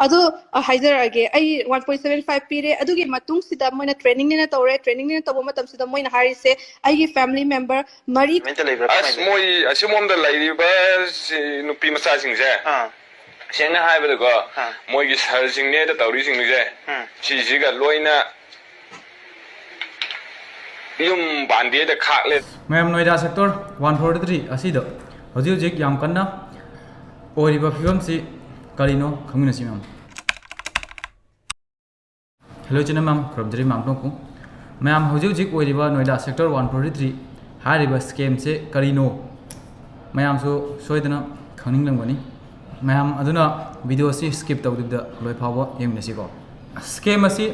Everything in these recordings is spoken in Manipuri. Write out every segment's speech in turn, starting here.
ꯑꯗꯨ ꯍꯥꯏꯖꯔꯛꯑꯒꯦ ꯑꯩ 1.75 ꯄꯤꯔꯦ ꯑꯗꯨꯒꯤ ꯃꯇꯨꯡꯁꯤꯗ ꯃꯣꯏꯅ ꯇ꯭ꯔꯦꯅꯤꯡꯅꯦꯅ ꯇꯧꯔꯦ ꯇ꯭ꯔꯦꯅꯤꯡꯅꯦꯅ ꯇꯧꯕ ꯃꯇꯝꯁꯤꯗ ꯃꯣꯏꯅ ꯍꯥꯏꯔꯤꯁꯦ ꯑꯩꯒꯤ ꯐꯦꯃꯤꯂꯤ ꯃꯦꯝꯕꯔ ꯃꯔꯤ ꯑꯁ ꯃꯣꯏ ꯑꯁꯤꯃꯣꯝꯗ ꯂꯩꯔꯤꯕ ꯅꯨꯄꯤ ꯃꯆꯥꯁꯤꯡꯁꯦ ꯁꯦꯡꯅ ꯍꯥꯏꯕꯗꯀꯣ ꯃꯣꯏꯒꯤ ꯁꯍꯔꯁꯤꯡꯅꯦꯗ ꯇꯧꯔꯤꯁꯤꯡꯁꯦ ꯁꯤꯁꯤꯒ ꯂꯣꯏꯅ ꯌꯨꯝ ꯄꯥꯟꯗꯦꯗ ꯈꯥꯛꯂꯦ ꯃꯌꯥꯝ ꯅꯣꯏꯗꯥ ꯁꯦꯛꯇꯔ 143 ꯑꯁꯤꯗ ꯍꯧꯖꯤꯛ ꯍꯧꯖꯤꯛ ꯌꯥꯝ ꯀꯟꯅ ꯑꯣꯏꯔꯤꯕ ꯐꯤꯕꯝꯁꯤ ꯀꯔꯤꯅꯣ ꯈꯪꯃꯤꯟꯅꯁꯤ ꯃꯌꯥꯝ ꯍꯦꯜꯂꯣ ꯆꯤꯅ ꯃꯌꯥꯝ ꯈꯨꯔꯨꯝꯖꯔꯤ ꯃꯌꯥꯝ ꯇꯣꯡꯀꯨ ꯃꯌꯥꯝ ꯍꯧꯖꯤꯛ ꯍꯧꯖꯤꯛ ꯑꯣꯏꯔꯤꯕ ꯅꯣꯏꯗꯥ ꯁꯦꯛꯇꯔ 143 ꯍꯥꯏꯔꯤꯕ ꯁ꯭ꯀꯦꯝꯁꯦ ꯀꯔꯤꯅꯣ ꯃꯌꯥꯝꯁꯨ ꯁꯣꯏꯗꯅ ꯈꯪꯅꯤꯡꯂꯝꯒꯅꯤ ꯃꯌꯥꯝ ꯑꯗꯨꯅ ꯚꯤꯗꯤꯑꯣꯁꯤ ꯁ꯭ꯀꯤꯞ ꯇꯧꯗꯕꯤꯗ ꯂꯣꯏ ꯐꯥꯎꯕ ꯌꯦꯡꯃꯤꯟꯅꯁꯤꯀꯣ ꯁ꯭ꯀꯦꯝ ꯑꯁꯤ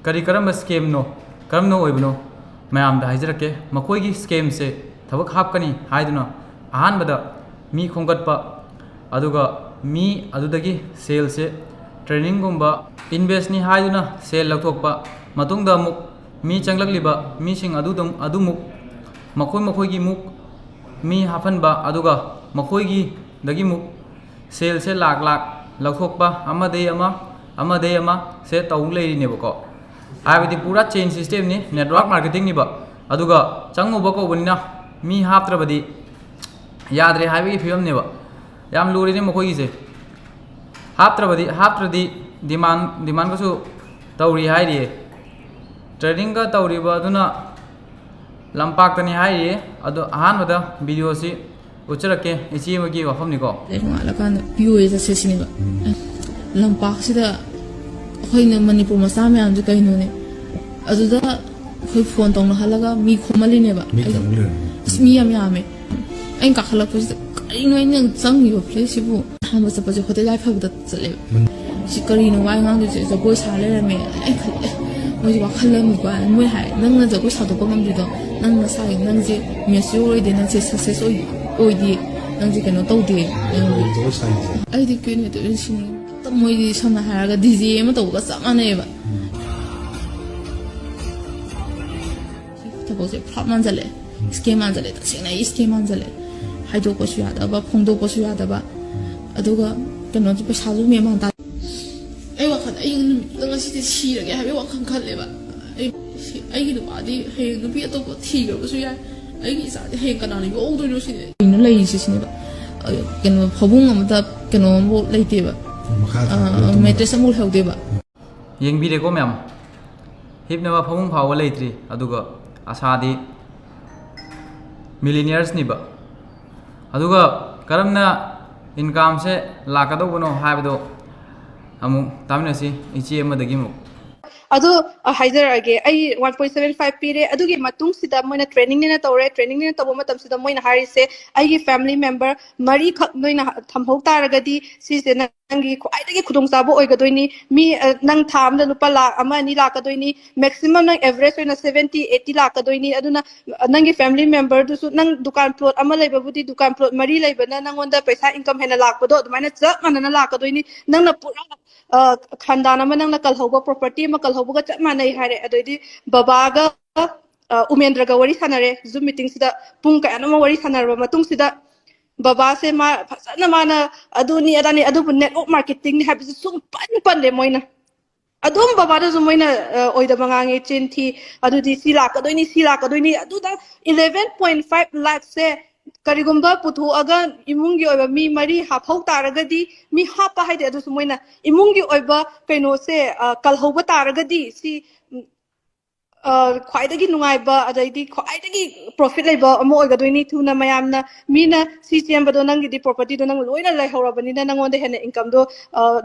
ꯀꯔꯝꯕ ꯁ꯭ꯀꯦꯝꯅꯣ ꯀꯔꯝꯅ ꯑꯣꯏꯕꯅꯣ ꯃꯌꯥꯝꯗ ꯍꯥꯏꯖꯔꯛꯀꯦ ꯃꯈꯣꯏꯒꯤ ꯁ꯭ꯀꯦꯝꯁꯦ ꯊꯕꯛ ꯍꯥꯞꯀꯅꯤ ꯍꯥꯏꯗꯨꯅ ꯑꯍꯥꯟꯕꯗ ꯃꯤ ꯈꯣꯝꯒꯠꯄ ꯑꯗꯨꯒ ꯃꯤ ꯑꯗꯨꯗꯒꯤ ꯁꯦꯜꯁꯦ ट्रेनिंगुम्बा इन्वेस्टनी हाइदुना सेल लौथोकपा मतुंगदा अमुक मी चंगलकलिबा मीसिंग अदुमुक मखोई मुक मी हाफनबा अदुगा मखोईगी दगी मुक सेल से लाख लौथोकपा अमदे अमा से तौं लेरिनेबको हाइबदि पूरा चेन सिस्टम नि नेटवर्क मार्केटिंग निबा अदुगा चंगुबा कोबनिना मी हाफ्त्रबदि याद्रे हाइबगी फिल्म नेबा याम लुरिने मखोईगिसे हाफ्त्रदी डिमांड को तौरी है ट्रेडिंग का तौरीब लंपाक्तनी है अहानबद वीडियो से उचरके इचे वफमनिको मनपुर मचा मैम कईनोने फोन तौना हलगा मी खोमलीनेबा मी यामे काखलपसि करीनो चंगीब प्लेसिबु हम चपसे होटल लाइफबद चले करीनो वाई गांगदे जगोय सा लेरमे मोइ वाखल अमको मोइ हाय नंगना जगोय सादोक ngамदिदो नंगना साय नंगजे मेच्योर ओइदे नंगजे सक्सेस ओइदि नंगजे कनो तौदे आइदि केने तो सिनि त मोइ समना हारगा डीजे म तौगा चमानेबा तबोसे फ्लॉप मानजले स्केम मानजले तसेना स्केम मानजले हाइदोकपसु यादबा फोंदोकपसु यादबा अदुगा कनो पैसाजु मेमान ता आई वखन आई नंगसिते सिरगे हाबे वखन खलेबा आई नुपादी हे नुपी अतोप थिगबसु या आई इसादे हे कनानि ओदोइनो सिने इन लैसि सिनेबा कनो फबुंग अमता कनो मो लैतेबा मेट्रेस अमु हौदेबा येंबिरेको मैम हिपनबा फबुंग फाव लैत्रि अदुगा आसादी मिलिनियर्स निबा अदुगा करमना इनकम से लाकदोबनो हाबदो अमु तामिनसी इची अमदगी मु अदु हाइजरगे आई 1.75 पीरे अदुगी मतुंगसिदा मोइना ट्रेनिंगनेना तौरे ट्रेनिंगनेना तबो मतमसिदा मोइना हारिसे आइगी फैमिली मेंबर मरी खक नोइना थमहौ तारगदी सिसे नंगी ख्वाइदगी खुदोंचाबो ओइगदोइनी मी नंग थामदा लुपा लाख अमा नि लाकदोइनी मैक्सिमम नंग एवरेज ओइना 70 80 लाकदोइनी अदुना नंगी फैमिली मेंबर दुसु नंग दुकान प्लॉट अमा लैबबुदी दुकान प्लॉट मरी लैबना नंगोंदा पैसा इनकम हेना लाकबदो अदुमाइना चप मानना लाकदोइनी नंगना पुरा खानदान अमा नंगना कलहौबा प्रॉपर्टी अमा कलहौबगा चप मानै हारे अदोइदी बाबागा उमेंद्रगा वरी सानरे जूम मीटिंग सिदा पुंग कयानमा वरी सानरबा मतुंग सिदा बाबा से मा फसना माना अदुनी अदानी अदुबु नेटवर्क मार्केटिंग नि हाबिसु सुम पन ले मोइना अदुम बाबा दु मोइना ओइदा मंगांगे चिंथी अदुदी सी लाकदोइनी अदुदा 11.5 लाख से करिगुम्बा पुथु अगा इमुंगी ओइबा मी मरी हाफौ तारगदी मी हापा हाइदे अदुसु मोइना इमुंगी ओइबा कइनो से कलहौबा तारगदी सी ख्वाइदगी नुंगाइबा अदैदी ख्वाइदगी प्रॉफिट लेबा अमो ओइगदोइनी थुना मयामना मीना सी चेम्बदो नंगिदी प्रॉपर्टी दो नंग लोइना लाइहौरबनिना नंगोंदे हेने इनकम दो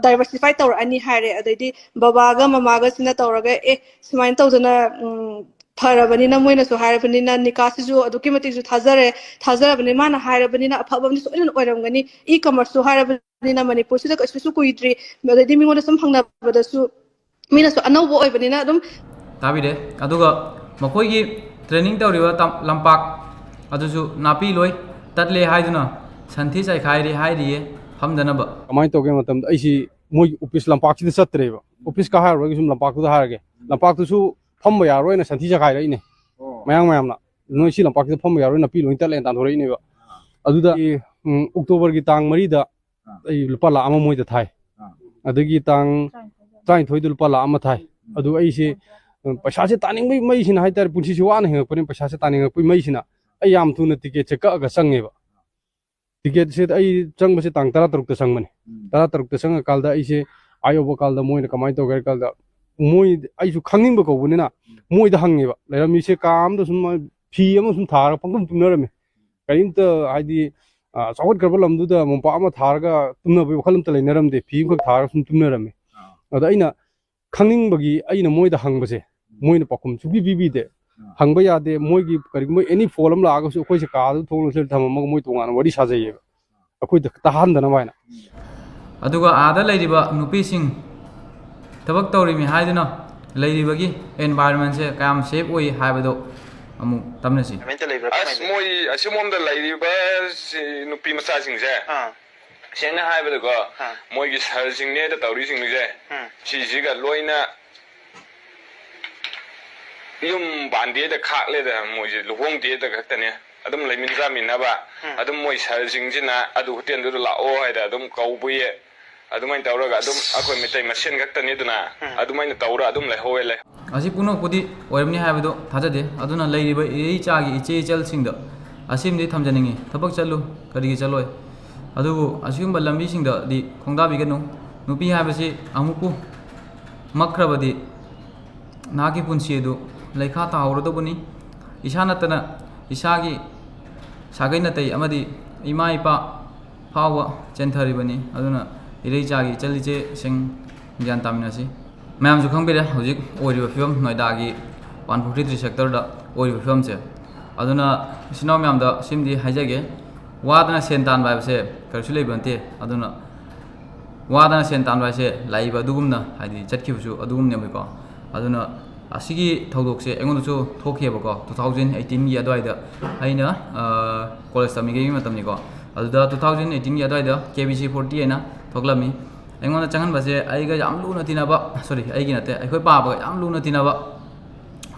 डाइवर्सिफाई तौरअनी हारे अदैदी बाबागा ममागा सिना तौरगा सुमाइन तौदना फरबनिना मोइनासु हारबनिना निकासिजु अदुकी मतिजु थाजरबनि माना हारबनिना अफबमनि सोइना ओइरमगनि ई कॉमर्ससु हारबनिना मणिपुर सिदा कसुसु कुइद्रि अदैदी मिंगोना सम हंगनाबदसु मीनासु अनौबो ओइबनिना अदुम ताबिरे अदुगा मखोइगी ट्रेनिंग तौरिबा लंपाक अदुसु नापी लोय ततले हाइदुना संथि साइखाइरि हाइरिये फमदनबा कमाई तोगे मतम ऐसी मोई ऑफिस लंपाक सिदा चत्रेबा ऑफिस का हारबगी सुम लंपाक तु हारगे लंपाक तुसु फम यारोइना संथि साइखाइरिने मयांगना नोइ सि लंपाक फम यारोइना पी लोइन तले तांथोरइनेबा अदुदा अक्टोबर की तांग मरीदा लुपा लाख अमा मोइदा थाई ꯑꯗꯒꯤ ꯇꯥꯡ 23 ꯂꯨꯄꯥ ꯂꯥꯛ ꯑꯃ ꯊꯥꯏ ꯑꯗꯨ ꯑꯩꯁꯦ ꯄꯩꯁꯥꯁꯦ ꯇꯥꯅꯤꯡꯕꯩ ꯃꯩꯁꯤꯅ ꯍꯥꯏꯇꯥꯔꯦ ꯄꯨꯟꯁꯤꯁꯦ ꯋꯥꯅ ꯍꯤꯡꯉꯛꯄꯅꯤ ꯄꯩꯁꯥꯁꯦ ꯇꯥꯅꯤꯡꯉꯛꯄꯩ ꯃꯩꯁꯤꯅ ꯑꯩ ꯌꯥꯝ ꯊꯨꯅ ꯇꯤꯀꯦꯠꯁꯦ ꯀꯛꯑꯒ ꯆꯪꯉꯦꯕ ꯇꯤꯀꯦꯠꯁꯦ ꯑꯩ ꯆꯪꯕꯁꯦ ꯇꯥꯡ 13ꯗ ꯆꯪꯕꯅꯤ 13ꯗ ꯆꯪꯉꯀꯥꯟꯗ ꯑꯩꯁꯦ ꯌꯧꯕ ꯀꯥꯟꯗ ꯃꯣꯏꯅ ꯀꯃꯥꯏꯅ ꯇꯧꯒꯦ ꯍꯥꯏ ꯀꯥꯟꯗ ꯃꯣꯏ ꯑꯩꯁꯨ ꯈꯪꯅꯤꯡꯕ ꯀꯧꯕꯅꯤꯅ ꯃꯣꯏꯗ ꯍꯪꯉꯦꯕ ꯂꯩꯔꯝꯃꯤꯁꯦ ꯀꯥ ꯑꯃꯗ ꯁꯨꯝ ꯐꯤ ꯑꯃ ꯁꯨꯝ ꯊꯥꯔꯒ ꯄꯪꯇꯨꯝ ꯇꯨꯝꯅꯔꯝꯃꯦ ꯀꯔꯤꯝꯇ ꯍꯥꯏꯗꯤ ꯆꯥꯎꯈꯠꯈ꯭ꯔꯕ ꯂꯝꯗꯨꯗ ꯃꯣꯝꯄꯥꯛ ꯑꯃ ꯊꯥꯔꯒ ꯇꯨꯝꯅꯕꯒꯤ ꯋꯥꯈꯜ ꯑꯝꯇ ꯂꯩꯅꯔꯝꯗꯦ ꯐꯤ ꯑꯃꯈꯛ ꯊꯥꯔꯒ ꯁꯨꯝ ꯇꯨꯝꯅꯔꯝꯃꯦ ꯑꯗ ꯑꯩꯅ ꯈꯪꯅꯤꯡꯕꯒꯤ ꯑꯩꯅ ꯃꯣꯏꯗ ꯍꯪꯕꯁꯦ ꯃꯣꯏꯅ ꯄꯥꯎꯈꯨꯝ ꯁꯨꯡꯄꯤ ꯄꯤꯕꯤꯗꯦ ꯍꯪꯕ ꯌꯥꯗꯦ ꯃꯣꯏꯒꯤ ꯀꯔꯤꯒꯨꯝꯕ ꯑꯦꯅꯤ ꯐꯣꯜ ꯑꯃ ꯂꯥꯛꯑꯒꯁꯨ ꯑꯩꯈꯣꯏꯁꯦ ꯀꯥꯗ ꯊꯣꯡ ꯂꯣꯟꯁꯤꯜ ꯊꯝꯃꯝꯃꯒ ꯃꯣꯏ ꯇꯣꯉꯥꯟꯅ ꯋꯥꯔꯤ ꯁꯥꯖꯩꯌꯦꯕ ꯑꯩꯈꯣꯏꯗ ꯇꯥꯍꯟꯗꯅꯕ ꯍꯥꯏꯅ ꯑꯗꯨꯒ ꯑꯥꯗ ꯂꯩꯔꯤꯕ ꯅꯨꯄꯤꯁꯤꯡ ꯊꯕꯛ ꯇꯧꯔꯤꯃꯤ ꯍꯥꯏꯗꯨꯅ ꯂꯩꯔꯤꯕꯒꯤ ꯑꯦꯟꯚꯥꯏꯔꯟꯃꯦꯟꯁꯦ ꯀꯌꯥꯝ ꯁꯦꯐ ꯑꯣꯏ ꯍꯥꯏꯕꯗꯣ ꯑꯃꯨꯛ ꯇꯝꯅꯁꯤ ꯑꯁ ꯃꯣꯏ ꯑꯁꯤꯃꯣꯝꯗ ꯂꯩꯔꯤꯕ ꯅꯨꯄꯤ ꯃꯆꯥꯁꯤꯡꯁꯦ ꯁꯦꯡꯅ ꯍꯥꯏꯕꯗꯀꯣ ꯃꯣꯏꯒꯤ ꯁꯍꯔꯁꯤꯡꯅꯦꯗ ꯇꯧꯔꯤꯁꯤꯡꯁꯦ ꯁꯤꯁꯤꯒ ꯂꯣꯏꯅ ꯌꯨꯝ ꯄꯥꯟꯗꯦꯗ ꯈꯥꯛꯂꯦꯗ ꯃꯣꯏꯁꯦ ꯂꯨꯍꯣꯡꯗꯦꯗ ꯈꯛꯇꯅꯦ ꯑꯗꯨꯝ ꯂꯩꯃꯤꯟꯅꯕ ꯑꯗꯨꯝ ꯃꯣꯏ ꯁꯍꯔꯁꯤꯡꯁꯤꯅ ꯑꯗꯨ ꯍꯣꯇꯦꯜꯗꯨꯗ ꯂꯥꯛꯑꯣ ꯍꯥꯏꯗ ꯑꯗꯨꯝ ꯀꯧꯕꯌꯦ ꯑꯗꯨꯃꯥꯏꯅ ꯇꯧꯔꯒ ꯑꯗꯨꯝ ꯑꯩꯈꯣꯏ ꯃꯩꯇꯩ ꯃꯁꯦꯟ ꯈꯛꯇꯅꯤ ꯑꯗꯨꯅ ꯑꯗꯨꯃꯥꯏꯅ ꯇꯧꯔ ꯑꯗꯨꯝ ꯂꯩꯍꯧꯋꯦ ꯂꯩ ꯑꯁꯤ ꯄꯨꯝꯅꯃꯛꯄꯨꯗꯤ ꯑꯣꯏꯔꯝꯅꯤ ꯍꯥꯏꯕꯗꯣ ꯊꯥꯖꯗꯦ ꯑꯗꯨꯅ ꯂꯩꯔꯤꯕ ꯏꯆꯥꯒꯤ ꯏꯆꯦ ꯏꯆꯜꯁꯤꯡꯗ ꯑꯁꯤꯃꯗꯤ ꯊꯝꯖꯅꯤꯡꯉꯤ ꯊꯕꯛ ꯆꯠꯂꯨ ꯀꯔꯤꯒꯤ ꯆꯠꯂꯣꯏ ꯑꯗꯨꯕꯨ ꯑꯁꯤꯒꯨꯝꯕ ꯂꯝꯕꯤꯁꯤꯡꯗꯗꯤ ꯈꯣꯡꯗꯥꯕꯤꯒꯅꯨ ꯅꯨꯄꯤ ꯍꯥꯏꯕꯁꯤ ꯑꯃꯨꯛꯄꯨ ꯃꯛꯈ꯭ꯔꯕꯗꯤ ꯅꯍꯥꯛꯀꯤ ꯄꯨꯟꯁꯤ ꯑꯗꯨ ꯂꯩꯈꯥ ꯇꯥꯍꯧꯔꯗꯧꯕꯅꯤ ꯏꯁꯥ ꯅꯠꯇꯅ ꯏꯁꯥꯒꯤ ꯁꯥꯒꯩ ꯅꯥꯇꯩ ꯑꯃꯗꯤ ꯏꯃꯥ ꯏꯄꯥ ꯐꯥꯎꯕ ꯆꯦꯟꯊꯔꯤꯕꯅꯤ ꯑꯗꯨꯅ ꯏꯔꯩꯆꯥꯒꯤ ꯏꯆꯜ ꯏꯆꯦꯁꯤꯡ ꯒ꯭ꯌꯥꯟ ꯇꯥꯃꯤꯟꯅꯁꯤ ꯃꯌꯥꯝꯁꯨ ꯈꯪꯕꯤꯔꯦ ꯍꯧꯖꯤꯛ ꯑꯣꯏꯔꯤꯕ ꯐꯤꯕꯝ ꯅꯣꯏꯗꯥꯒꯤ 143 ꯁꯦꯛꯇꯔꯗ ꯑꯣꯏꯔꯤꯕ ꯐꯤꯕꯝꯁꯦ ꯑꯗꯨꯅ ꯏꯆꯤꯟ ꯏꯅꯥꯎ ꯃꯌꯥꯝꯗ ꯁꯤꯃꯗꯤ ꯍꯥꯏꯖꯒꯦ ꯋꯥꯗꯅ ꯁꯦꯟ ꯇꯥꯟꯕ ꯍꯥꯏꯕꯁꯦ ꯀꯔꯤꯁꯨ ꯂꯩꯕ ꯅꯠꯇꯦ ꯑꯗꯨꯅ ꯋꯥꯗꯅ ꯁꯦꯟ ꯇꯥꯟꯕ ꯍꯥꯏꯁꯦ ꯂꯥꯛꯏꯕ ꯑꯗꯨꯒꯨꯝꯅ ꯍꯥꯏꯗꯤ ꯆꯠꯈꯤꯕꯁꯨ ꯑꯗꯨꯒꯨꯝꯅꯦꯕꯀꯣ ꯑꯗꯨꯅ ꯑꯁꯤꯒꯤ ꯊꯧꯗꯣꯛꯁꯦ ꯑꯩꯉꯣꯟꯗꯁꯨ ꯊꯣꯛꯈꯤꯕꯀꯣ 2018ꯒꯤ ꯑꯗꯨꯋꯥꯏꯗ ꯑꯩꯅ ꯀꯣꯂꯦꯖ ꯇꯝꯃꯤꯉꯩꯒꯤ ꯃꯇꯝꯅꯤꯀꯣ ꯑꯗꯨꯗ 2018ꯒꯤ ꯑꯗꯨꯋꯥꯏꯗ KBC40 ꯍꯥꯏꯅ ꯊꯣꯛꯂꯝꯃꯤ ꯑꯩꯉꯣꯟꯗ ꯆꯪꯍꯟꯕꯁꯦ ꯑꯩꯒ ꯌꯥꯝ ꯂꯨꯅ ꯇꯤꯟꯅꯕ ꯁꯣꯔꯤ ꯑꯩꯒꯤ ꯅꯠꯇꯦ ꯑꯩꯈꯣꯏ ꯄꯥꯕꯒ ꯌꯥꯝ ꯂꯨꯅ ꯇꯤꯟꯅꯕ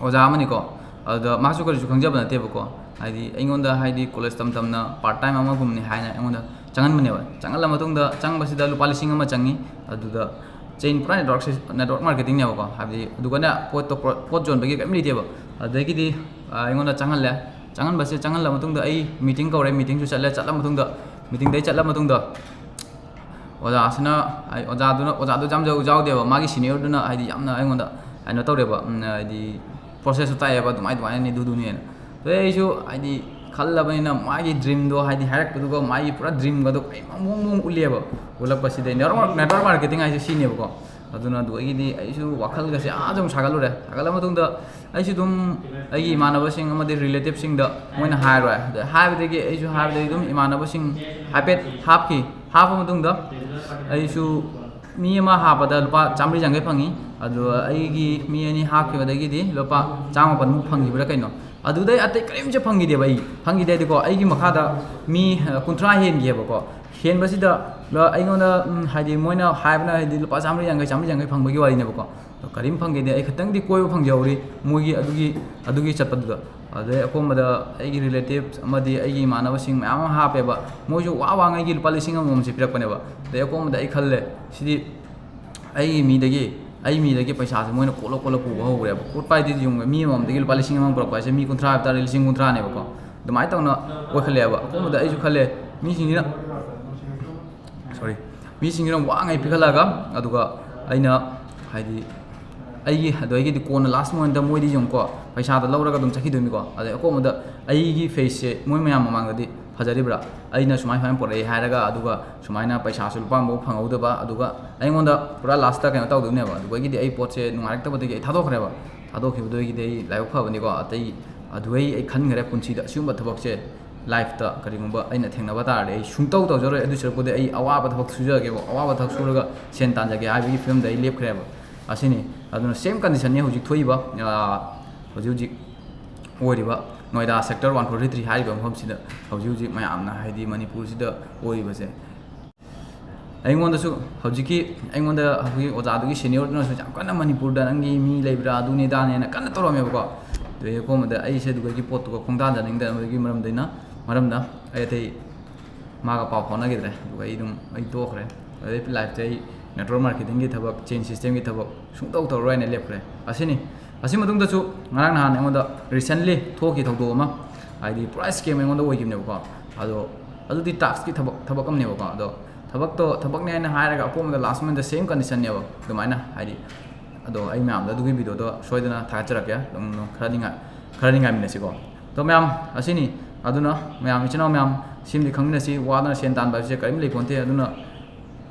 ꯑꯣꯖꯥ ꯑꯃꯅꯤꯀꯣ ꯑꯗꯨꯗ ꯃꯥꯁꯨ ꯀꯔꯤꯁꯨ ꯈꯪꯖꯕ ꯅꯠꯇꯦꯕꯀꯣ ꯍꯥꯏꯗꯤ ꯑꯩꯉꯣꯟꯗ ꯍꯥꯏꯗꯤ ꯀꯣꯂꯦꯖ ꯇꯝꯅ ꯄꯥꯔꯠ ꯇꯥꯏꯝ ꯑꯃꯒꯨꯝꯅꯤ ꯍꯥꯏꯅ ꯑꯩꯉꯣꯟꯗ ꯆꯪꯍꯟꯕꯅꯦꯕ ꯆꯪꯍꯜꯂ ꯃꯇꯨꯡꯗ ꯆꯪꯕꯁꯤꯗ ꯂꯨꯄꯥ 1,000 ꯆꯪꯉꯤ ꯑꯗꯨꯗ ꯆꯦꯟ ꯄꯨꯔꯥ ꯅꯦꯠꯋꯥꯔꯛ ꯃꯥꯔꯀꯦꯇꯤꯡꯅꯦꯕꯀꯣ ꯍꯥꯏꯕꯗꯤ ꯑꯗꯨꯒꯅ ꯄꯣꯠ ꯌꯣꯟꯕꯒꯤ ꯀꯔꯤꯝ ꯂꯩꯇꯦꯕ ꯑꯗꯒꯤꯗꯤ ꯑꯩꯉꯣꯟꯗ ꯆꯪꯍꯜꯂꯦ ꯆꯪꯍꯟꯕꯁꯦ ꯆꯪꯍꯜꯂ ꯃꯇꯨꯡꯗ ꯑꯩ ꯃꯤꯇꯤꯡ ꯀꯧꯔꯦ ꯃꯤꯇꯤꯡꯁꯨ ꯆꯠꯂ ꯃꯇꯨꯡꯗ ꯃꯤꯇꯤꯡꯗꯩ ꯆꯠꯂ ꯃꯇꯨꯡꯗ ꯑꯣꯖꯥꯁꯤꯅ ꯑꯣꯖꯥꯗꯨ ꯌꯥꯝ ꯌꯥꯎꯗꯦꯕ ꯃꯥꯒꯤ ꯁꯤꯅꯤꯌꯔꯗꯨꯅ ꯍꯥꯏꯗꯤ ꯌꯥꯝꯅ ꯑꯩꯉꯣꯟꯗ ꯀꯩꯅꯣ ꯇꯧꯔꯦꯕ ꯍꯥꯏꯗꯤ ꯄ꯭ꯔꯣꯁꯦꯁꯁꯨ ꯇꯥꯛꯑꯦꯕ ꯑꯗꯨꯃꯥꯏꯅꯅꯤ ꯑꯗꯨꯗꯨꯅꯦꯅ ꯑꯗꯩ ꯑꯩꯁꯨ ꯍꯥꯏꯗꯤ ꯈꯜꯂꯕꯅꯤꯅ ꯃꯥꯒꯤ ꯗ꯭ꯔꯤꯝꯗꯣ ꯍꯥꯏꯗꯤ ꯍꯥꯏꯔꯛꯄꯗꯨꯒ ꯃꯥꯒꯤ ꯄꯨꯔꯥ ꯗ꯭ꯔꯤꯝꯒꯗꯣ ꯑꯩ ꯃꯑꯣꯡ ꯎꯠꯂꯦꯕ ꯎꯠꯂꯛꯄꯁꯤꯗ ꯅꯦꯠꯋꯥꯔꯛ ꯃꯥꯔꯀꯦꯇꯤꯡ ꯍꯥꯏꯁꯦ ꯁꯤꯅꯦꯕꯀꯣ ꯑꯗꯨꯅ ꯑꯗꯨꯗꯒꯤꯗꯤ ꯑꯩꯁꯨ ꯋꯥꯈꯜꯒꯁꯦ ꯑꯗꯨꯝ ꯁꯥꯒꯠꯂꯨꯔꯦ ꯁꯥꯒꯠꯂ ꯃꯇꯨꯡꯗ ꯑꯩꯁꯨ ꯑꯗꯨꯝ ꯑꯩꯒꯤ ꯏꯃꯥꯟꯅꯕꯁꯤꯡ ꯑꯃꯗꯤ ꯔꯤꯂꯦꯇꯤꯚꯁꯤꯡꯗ ꯃꯣꯏꯅ ꯍꯥꯏꯔꯣꯏ ꯍꯥꯏꯕꯗꯒꯤ ꯑꯩꯁꯨ ꯍꯥꯏꯕꯗꯒꯤ ꯑꯗꯨꯝ ꯏꯃꯥꯟꯅꯕꯁꯤꯡ ꯍꯥꯏꯐꯦꯠ ꯍꯥꯞꯄ ꯃꯇꯨꯡꯗ ꯑꯩꯁꯨ ꯃꯤ ꯑꯃ ꯍꯥꯞꯄꯗ ꯂꯨꯄꯥ 150 ꯐꯪꯉꯤ ꯑꯗꯨꯒ ꯑꯩꯒꯤ ꯃꯤ ꯑꯅꯤ ꯍꯥꯞꯈꯤꯕꯗꯒꯤꯗꯤ ꯂꯨꯄꯥ 150 ꯐꯪꯈꯤꯕ꯭ꯔꯥ ꯀꯩꯅೋ ꯑꯗꯨꯗꯩ ꯑꯇꯩ ꯀꯔꯤꯝꯁꯨ ꯐꯪꯈꯤꯗꯦꯕ ꯑꯩ ꯐꯪꯈꯤꯗꯦꯗꯤꯀೋ ꯑꯩꯒꯤ ꯃꯈꯥꯗ ꯃꯤ 50 ꯍꯦꯟꯒꯤꯌꯦꯕꯀோ ꯍꯦꯟꯕꯁꯤꯗ ꯑꯩꯉꯣꯟꯗ ꯍꯥꯏꯗꯤ ꯃꯣꯏꯅ ꯍꯥꯏꯕꯅ ꯍꯥꯏꯗꯤ ꯂꯨꯄꯥ 150 ꯐꯪꯕꯒꯤ ꯋꯥꯔꯤꯅꯦꯕꯀꯣ ꯀꯔꯤꯝ ꯐꯪꯈꯤꯗꯦ ꯑꯩ ꯈꯤꯇꯪꯗꯤ ꯀꯣꯏꯕ ꯐꯪꯖꯍꯧꯔꯤ ꯃꯣꯏꯒꯤ ꯑꯗꯨꯒꯤ ꯆꯠꯄꯗꯨꯗ ꯑꯗꯩ ꯑꯀꯣꯝꯕꯗ ꯑꯩꯒꯤ ꯔꯤꯂꯦꯇꯤꯚ ꯑꯃꯗꯤ ꯑꯩꯒꯤ ꯏꯃꯥꯟꯅꯕꯁꯤꯡ ꯃꯌꯥꯝ ꯑꯃ ꯍꯥꯞꯄꯦꯕ ꯃꯣꯏꯁꯨ ꯋꯥꯉꯩꯒꯤ ꯂꯨꯄꯥ 1,000 ꯄꯤꯔꯛꯄꯅꯦꯕ ꯑꯗꯩ ꯑꯀꯣꯝꯕꯗ ꯑꯩ ꯈꯜꯂꯦ ꯁꯤꯗꯤ ꯑꯩ ꯃꯤꯗꯒꯤ ꯄꯩꯁꯥꯁꯦ ꯃꯣꯏꯅ ꯀꯣꯠꯂ ꯄꯨꯕ ꯍꯧꯈ꯭ꯔꯦꯕ ꯀꯣꯠꯄ ꯍꯥꯏꯗꯤ ꯃꯤ ꯑꯃꯃꯝꯗꯒꯤ ꯂꯨꯄꯥ 1,000 ꯄꯨꯔꯛꯄ ꯍꯥꯏꯁꯦ ꯃꯤ 50 ꯍꯥꯏꯕ ꯇꯥꯔꯦ 50,000ꯅꯦꯕꯀꯣ ꯑꯗꯨꯃꯥꯏꯅ ꯇꯧꯅ ꯑꯣꯏꯈꯠꯂꯛꯑꯦꯕ ꯑꯀꯣꯝꯕꯗ ꯑꯩꯁꯨ ꯈꯜꯂꯦ ꯃꯤꯁꯤꯡꯁꯤꯅ ꯋꯥꯉꯩ ꯄꯤꯈꯠꯂꯛꯑꯒ ꯑꯗꯨꯒ ꯑꯩꯅ ꯍꯥꯏꯗꯤ ꯑꯗꯨꯗꯒꯤꯗꯤ ꯀꯣꯟꯅ ꯂꯥꯁ ꯃꯣꯃꯦꯟꯇ ꯃꯣꯏꯗꯤ ꯌꯦꯡꯉꯨꯀꯣ ꯄꯩꯁꯥꯗꯣ ꯂꯧꯔꯒ ꯑꯗꯨꯝ ꯆꯠꯈꯤꯗꯣꯏꯅꯤꯀꯣ ꯑꯗꯩ ꯑꯀꯣꯝꯕꯗ ꯑꯩꯒꯤ ꯐꯦꯁꯁꯦ ꯃꯣꯏ ꯃꯌꯥꯝ ꯃꯃꯥꯡꯗꯗꯤ ꯐꯖꯔꯤꯕ꯭ꯔꯥ ꯑꯩꯅ ꯁꯨꯃꯥꯏꯅ ꯄꯨꯔꯛꯑꯦ ꯍꯥꯏꯔꯒ ꯑꯗꯨꯒ ꯁꯨꯃꯥꯏꯅ ꯄꯩꯁꯥꯁꯨ ꯂꯨꯄꯥ ꯑꯃꯐꯥꯎ ꯐꯪꯍꯧꯗꯕ ꯑꯗꯨꯒ ꯑꯩꯉꯣꯟda ꯄꯨꯔꯥ ꯂꯥꯁꯇ ꯀꯩꯅꯣ ꯇꯧꯗꯣꯏꯅꯦꯕ ꯑꯗꯨꯗꯒꯤꯗꯤ ꯑꯩ ꯄꯣꯠꯁꯦ ꯅꯨꯡꯉꯥꯏꯔꯛꯇꯕꯗꯒꯤ ꯑꯩ ꯊꯥꯗꯣꯛꯈꯤꯕꯗꯒꯤꯗꯤ ꯑꯩ ꯂꯥꯏꯕꯛ ꯐꯕꯅꯤꯀꯣ ꯑꯗꯨꯒꯩ ꯑꯩ ꯈꯟꯈ꯭ꯔꯦ ꯄꯨꯟꯁꯤꯗ ꯑꯁꯤꯒꯨꯝꯕ ꯊꯕꯛꯁꯦ ꯂꯥꯏꯐꯇ ꯀꯔꯤꯒꯨꯝꯕ ꯑꯩꯅ ꯊꯦꯡꯅꯕ ꯇꯥꯔꯗꯤ ꯑꯩ ꯁꯨꯡꯇꯧ ꯇꯧꯖꯔꯣꯏ ꯑꯗꯨ ꯁꯔꯨꯛꯄꯨꯗꯤ ꯑꯩ ꯑꯋꯥꯕ ꯊꯕꯛ ꯁꯨꯖꯒꯦꯕ ꯑꯋꯥꯕ ꯊꯕꯛ ꯁꯨꯔꯒ ꯁꯦꯟ ꯇꯥꯟꯖꯒꯦ ꯍꯥꯏꯕꯒꯤ ꯐꯤꯕꯝꯗ ꯑꯩ ꯂꯦꯞꯈ꯭ꯔꯦꯕ ꯑꯁꯤꯅꯤ ꯑꯗꯨꯅ ꯁꯦꯝ ꯀꯟꯗꯤꯁꯟꯅꯤ ꯍꯧꯖꯤꯛ ꯊꯣꯛꯏꯕ ꯍꯧꯖꯤꯛ ꯑꯣꯏꯔꯤꯕ ꯅꯣꯏꯗꯥ ꯁꯦꯛꯇꯔ 143 ꯍꯥꯏꯔꯤꯕ ꯃꯐꯝꯁꯤꯗ ꯍꯧꯖꯤꯛ ꯃꯌꯥꯝꯅ ꯍꯥꯏꯗꯤ ꯃꯅꯤꯄꯨꯔꯁꯤꯗ ꯑꯣꯏꯔꯤꯕꯁꯦ ꯑꯩꯉꯣꯟꯗꯁꯨ ꯑꯩꯉꯣꯟꯗ ꯍꯧꯖꯤꯛ ꯑꯣꯖꯥꯗꯨꯒꯤ ꯁꯦꯅꯤꯌꯔꯗꯨꯅꯁꯨ ꯌꯥꯝ ꯀꯟꯅ ꯃꯅꯤꯄꯨꯔꯗ ꯅꯪꯒꯤ ꯃꯤ ꯂꯩꯕ꯭ꯔꯥ ꯑꯗꯨꯅꯤ ꯑꯗꯥꯅꯦꯅ ꯀꯟꯅ ꯇꯧꯔꯝꯃꯦꯕꯀꯣ ꯑꯗꯨꯒꯤ ꯑꯀꯣꯝꯕꯗ ꯑꯩꯁꯦ ꯑꯗꯨꯒꯤ ꯄꯣꯠꯇꯨꯒ ꯈꯣꯡꯗꯥꯖꯅꯤꯡꯗꯕꯒꯤ ꯃꯔꯝꯅ ꯑꯩ ꯑꯇꯩ ꯃꯥꯒ ꯄꯥꯎ ꯐꯥꯎꯅꯈꯤꯗ꯭ꯔꯦ ꯑꯗꯨꯒ ꯑꯩ ꯇꯣꯛꯈ꯭ꯔꯦ ꯑꯗꯩ ꯂꯥꯏꯐꯁꯦ ꯑꯩ network marketing ki thabak chain system ki thabak sungtau tawroi ne lepre asini asimadung da chu ngarang nahan engoda recently thoki thawdo ma ID price scam engoda oi gimne ko ado di tax ki thabak am ne ko ado thabak ne na hairaga apom da last month the same condition ne ba dumaina ID ado ai ma'am da dugi video do soidana thacharak ya dum kharaninga mine si ko to ma'am asini aduna ma'am ichina ma'am simdi khangna si wadana sen tan ba se karim le ponte aduna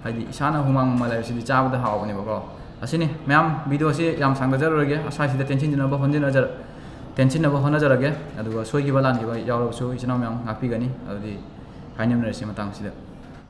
ID isana humang malai si chabu da haw ne ba ko asini ma'am video si yam sangda jarage asai si da tension jina ba honjin ajar tension na ba hona jarage aduga soi ki balan ki ba yaw so ichina ma'am ngapi gani adi hainam ne si matang si da